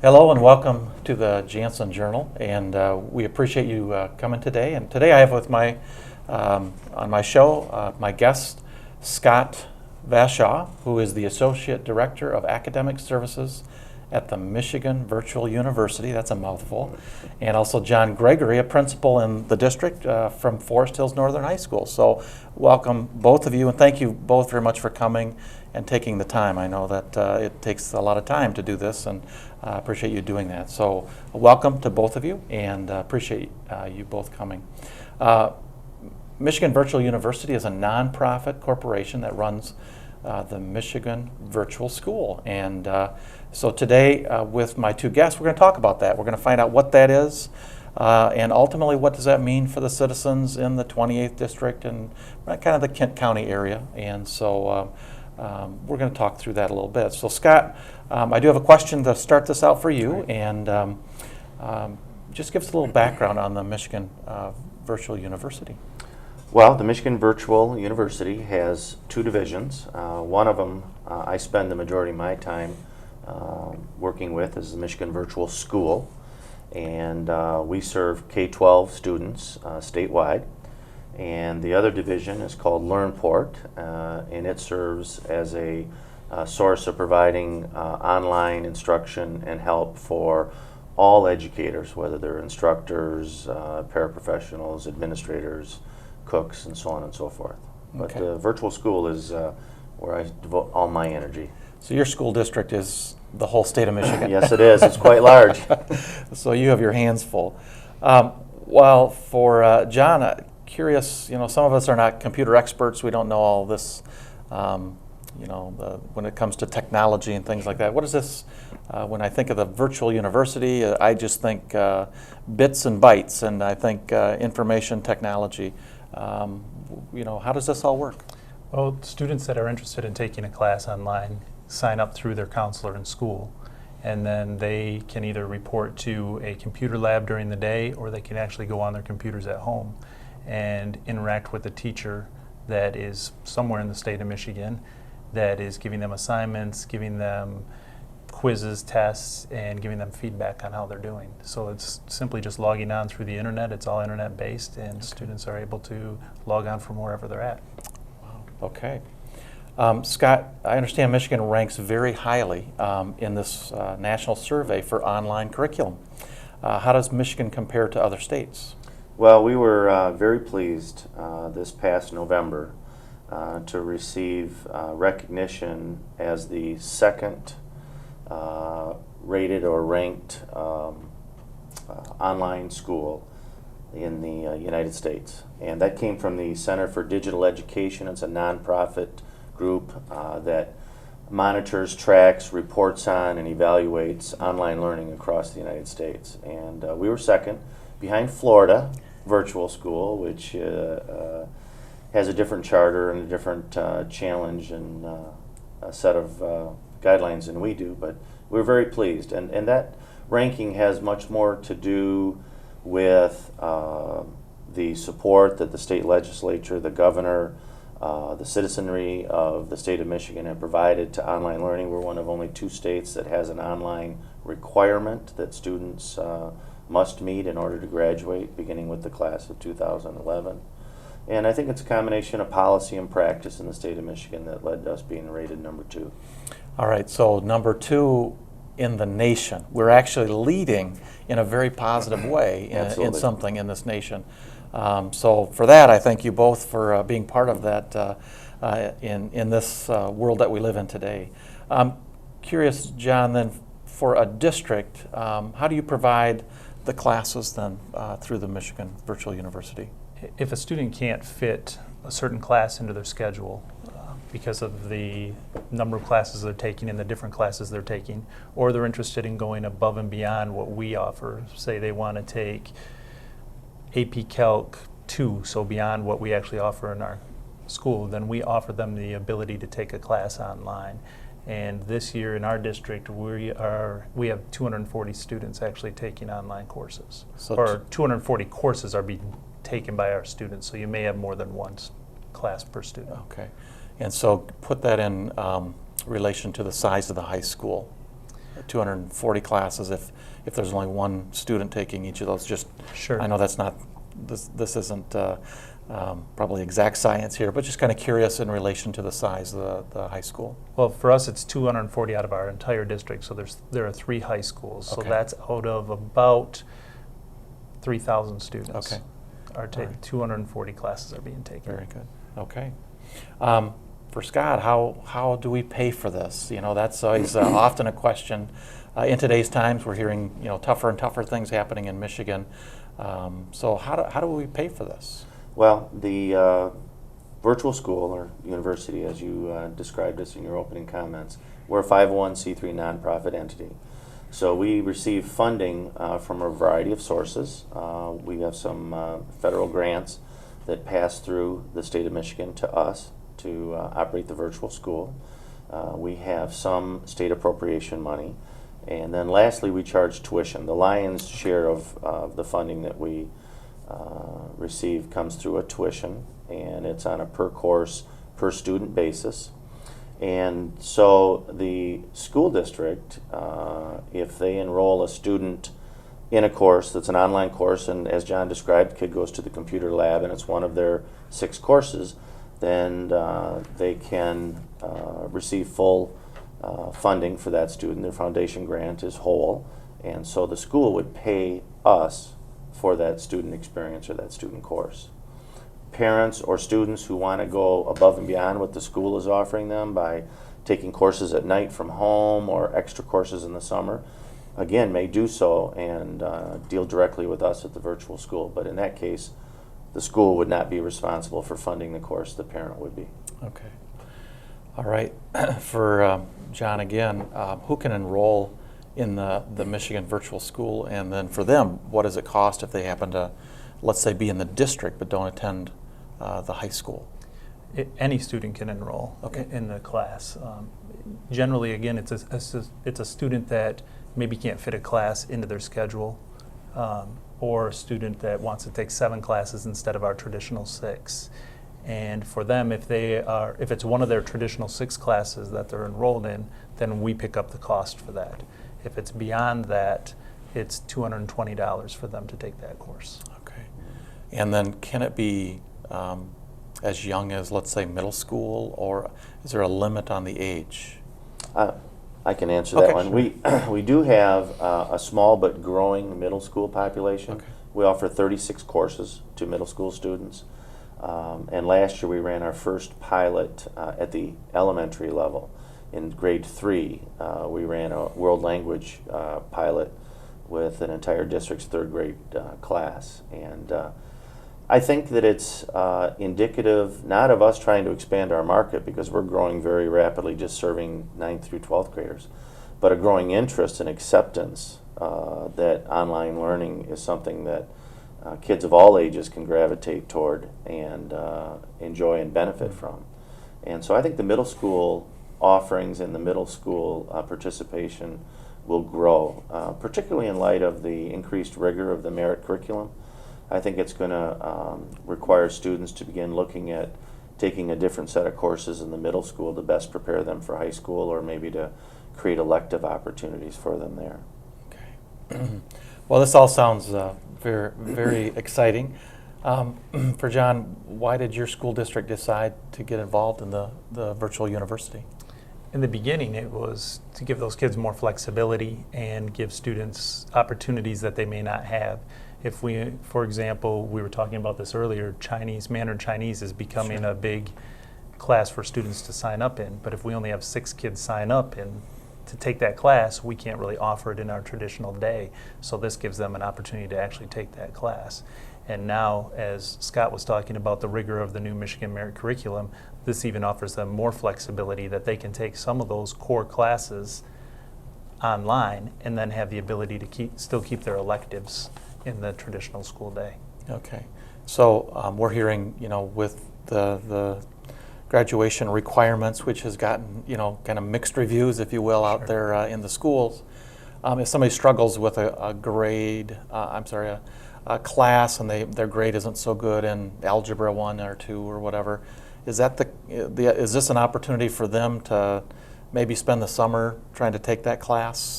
Hello and welcome to the Jansen Journal, and we appreciate you coming today. And today I have with my on my show my guest Scott Vashaw, who is the Associate Director of Academic Services at the Michigan Virtual University. That's a mouthful. And also John Gregory, a principal in the district from Forest Hills Northern High School. So welcome both of you, and thank you both very much for coming and taking the time. I know that it takes a lot of time to do this, and I appreciate you doing that. So welcome to both of you, and appreciate you both coming. Michigan Virtual University is a nonprofit corporation that runs the Michigan Virtual School. And so today with my two guests, we're going to talk about that. We're going to find out what that is, and ultimately what does that mean for the citizens in the 28th District and kind of the Kent County area. And so we're going to talk through that a little bit. So Scott, I do have a question to start this out for you, and just give us a little background on the Michigan Virtual University. Well, the Michigan Virtual University has two divisions. One of them I spend the majority of my time working with is the Michigan Virtual School, and we serve K-12 students statewide. And the other division is called LearnPort, and it serves as a source of providing online instruction and help for all educators, whether they're instructors, paraprofessionals, administrators, cooks, and so on and so forth. But Okay. the virtual school is where I devote all my energy. So your school district is the whole state of Michigan. Yes, it is. It's quite large. So you have your hands full. Well, for John, curious, some of us are not computer experts. We don't know all this, when it comes to technology and things like that. What is this? When I think of the virtual university, I just think bits and bytes, and I think information technology. How does this all work? Well, students that are interested in taking a class online sign up through their counselor in school, and then they can either report to a computer lab during the day, or they can actually go on their computers at home and interact with a teacher that is somewhere in the state of Michigan that is giving them assignments, giving them quizzes, tests, and giving them feedback on how they're doing. So it's simply just logging on through the internet. It's all internet based, and students are able to log on from wherever they're at. Wow. Okay. Scott, I understand Michigan ranks very highly in this national survey for online curriculum. How does Michigan compare to other states? Well, we were very pleased this past November to receive recognition as the second rated or ranked online school in the United States. And that came from the Center for Digital Education. It's a nonprofit group that monitors, tracks, reports on, and evaluates online learning across the United States. And we were second, behind Florida Virtual School, which has a different charter and a different challenge and a set of guidelines than we do, but we're very pleased. And that ranking has much more to do with the support that the state legislature, the governor, the citizenry of the state of Michigan have provided to online learning. We're one of only two states that has an online requirement that students must meet in order to graduate, beginning with the class of 2011. And I think it's a combination of policy and practice in the state of Michigan that led to us being rated number 2. All right, so number 2 in the nation. We're actually leading in a very positive way in something in this nation. So for that, I thank you both for being part of that in this world that we live in today. Curious, John, then for a district, how do you provide the classes then through the Michigan Virtual University? If a student can't fit a certain class into their schedule because of the number of classes they're taking and the different classes they're taking, or they're interested in going above and beyond what we offer, say they want to take AP Calc 2, so beyond what we actually offer in our school, then we offer them the ability to take a class online. And this year in our district, we have 240 students actually taking online courses, or 240 courses are being taken by our students. So you may have more than one class per student. Okay, and so put that in relation to the size of the high school. 240 classes if there's only one student taking each of those? Just Sure. I know that's not this isn't probably exact science here, but just kind of curious in relation to the size of the high school. Well, for us, it's 240 out of our entire district, so there are 3 high schools. So Okay. that's out of about 3,000 students. Okay. Are All right. 240 classes are being taken. Very good. Okay. For Scott, how do we pay for this? You know, that's always often a question. In today's times, we're hearing tougher and tougher things happening in Michigan. So how do we pay for this? Well, the virtual school or university, as you described us in your opening comments, we're a 501c3 nonprofit entity. So we receive funding from a variety of sources. We have some federal grants that pass through the state of Michigan to us to operate the virtual school. We have some state appropriation money. And then lastly, we charge tuition. The lion's share of the funding that we receive comes through a tuition, and it's on a per course, per student basis. And so the school district, if they enroll a student in a course that's an online course, and as John described, the kid goes to the computer lab and it's one of their 6 courses, then they can receive full funding for that student. Their foundation grant is whole, and so the school would pay us for that student experience or that student course. Parents or students who want to go above and beyond what the school is offering them by taking courses at night from home or extra courses in the summer, again, may do so and deal directly with us at the virtual school. But in that case, the school would not be responsible for funding the course, the parent would be. Okay. All right. For John again, who can enroll in the Michigan Virtual School? And then for them, what does it cost if they happen to, let's say, be in the district but don't attend the high school? Any student can enroll in the class. Generally, again, it's a student that maybe can't fit a class into their schedule, or a student that wants to take 7 classes instead of our traditional 6. And for them, if it's one of their traditional 6 classes that they're enrolled in, then we pick up the cost for that. If it's beyond that, it's $220 for them to take that course. Okay. And then can it be as young as, let's say, middle school, or is there a limit on the age? I can answer Okay, that one. sure. We do have a small but growing middle school population. Okay. We offer 36 courses to middle school students. And last year we ran our first pilot at the elementary level. In grade 3, we ran a world language pilot with an entire district's 3rd grade class. And I think that it's indicative not of us trying to expand our market, because we're growing very rapidly just serving 9th through 12th graders, but a growing interest and acceptance that online learning is something that kids of all ages can gravitate toward and enjoy and benefit from. And so I think the middle school offerings and the middle school participation will grow, particularly in light of the increased rigor of the merit curriculum. I think it's going to require students to begin looking at taking a different set of courses in the middle school to best prepare them for high school, or maybe to create elective opportunities for them there. Okay. Well, this all sounds very, very exciting. For John, why did your school district decide to get involved in the virtual university? In the beginning, it was to give those kids more flexibility and give students opportunities that they may not have. If we, for example, we were talking about this earlier, Mandarin Chinese is becoming a big class for students to sign up in, but if we only have 6 kids sign up in to take that class, we can't really offer it in our traditional day. So this gives them an opportunity to actually take that class. And now, as Scott was talking about the rigor of the new Michigan Merit Curriculum, this even offers them more flexibility that they can take some of those core classes online and then have the ability to still keep their electives in the traditional school day. Okay. So we're hearing, with the graduation requirements, which has gotten, kind of mixed reviews, if you will, out there in the schools. If somebody struggles with a class and their grade isn't so good in Algebra 1 or 2 or whatever, is this an opportunity for them to maybe spend the summer trying to take that class?